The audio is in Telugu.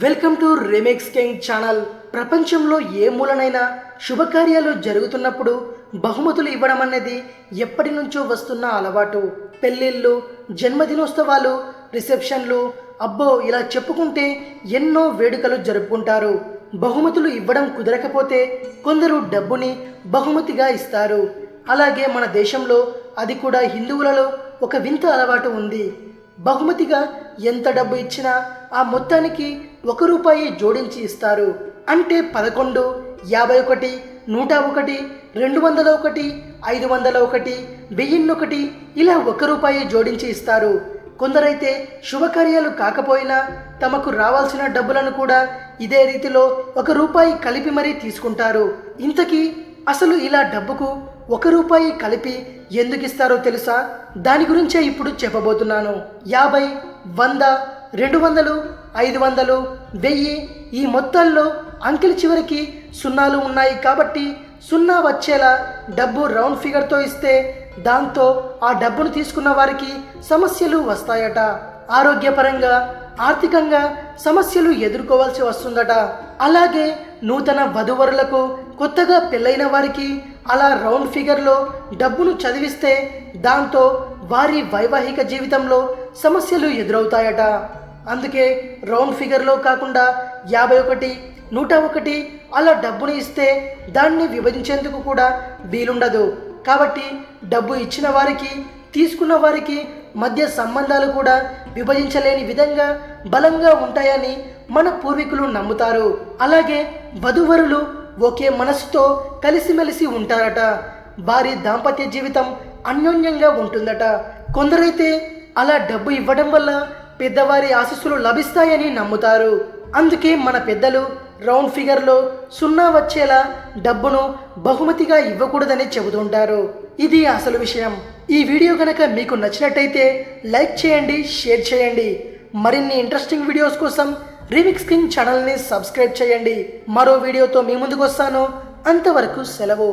Welcome to remix king channel. ప్రపంచంలో ఏ మూలనైనా శుభకార్యాలు జరుగుతున్నప్పుడు బహుమతులు ఇవ్వడం అనేది ఎప్పటి నుంచో వస్తున్న అలవాటు. పెళ్ళిళ్ళు, జన్మదినోత్సవాలు, రిసెప్షన్లు, అబ్బో ఇలా చెప్పుకుంటే ఎన్నో వేడుకలు జరుపుకుంటారు. బహుమతులు ఇవ్వడం కుదరకపోతే కొందరు డబ్బుని బహుమతిగా ఇస్తారు. అలాగే మన దేశంలో, అది కూడా హిందువులలో ఒక వింత అలవాటు ఉంది. బహుమతిగా ఎంత డబ్బు ఇచ్చినా ఆ మొత్తానికి ₹1 జోడించి ఇస్తారు. అంటే 11, 51, 101, 201, 501, 1001 ఇలా ₹1 జోడించి ఇస్తారు. కొందరైతే శుభకార్యాలు కాకపోయినా తమకు రావాల్సిన డబ్బులను కూడా ఇదే రీతిలో ₹1 కలిపి మరీ తీసుకుంటారు. ఇంతకీ అసలు ఇలా డబ్బుకు ₹1 కలిపి ఎందుకు ఇస్తారో తెలుసా? దాని గురించే ఇప్పుడు చెప్పబోతున్నాను. 50, 100, 200, 500, 1000 ఈ మొత్తాల్లో అంకెల చివరికి సున్నాలు ఉన్నాయి కాబట్టి సున్నా వచ్చేలా డబ్బు రౌండ్ ఫిగర్తో ఇస్తే దాంతో ఆ డబ్బును తీసుకున్న వారికి సమస్యలు వస్తాయట. ఆరోగ్యపరంగా, ఆర్థికంగా సమస్యలు ఎదుర్కోవాల్సి వస్తుందట. అలాగే నూతన వధూవరులకు, కొత్తగా పెళ్ళైన వారికి అలా రౌండ్ ఫిగర్లో డబ్బును చదివిస్తే దాంతో వారి వైవాహిక జీవితంలో సమస్యలు ఎదురవుతాయట. అందుకే రౌండ్ ఫిగర్లో కాకుండా 51, 101 అలా డబ్బును ఇస్తే దాన్ని విభజించేందుకు కూడా వీలుండదు. కాబట్టి డబ్బు ఇచ్చిన వారికి, తీసుకున్న వారికి మధ్య సంబంధాలు కూడా విభజించలేని విధంగా బలంగా ఉంటాయని మన పూర్వీకులు నమ్ముతారు. అలాగే వధూవరులు ఒకే మనసుతో కలిసిమెలిసి ఉంటారట. వారి దాంపత్య జీవితం అన్యోన్యంగా ఉంటుందట. కొందరైతే అలా డబ్బు ఇవ్వడం వల్ల పెద్దవారి ఆశీస్సులు లభిస్తాయని నమ్ముతారు. అందుకే మన పెద్దలు రౌండ్ ఫిగర్లో సున్నా వచ్చేలా డబ్బును బహుమతిగా ఇవ్వకూడదని చెబుతుంటారు. ఇది అసలు విషయం. ఈ వీడియో కనుక మీకు నచ్చినట్టయితే లైక్ చేయండి, షేర్ చేయండి. మరిన్ని ఇంట్రెస్టింగ్ వీడియోస్ కోసం రీమిక్స్ కింగ్ ఛానల్ని సబ్స్క్రైబ్ చేయండి. మరో వీడియోతో మీ ముందుకు వస్తాను. అంతవరకు సెలవు.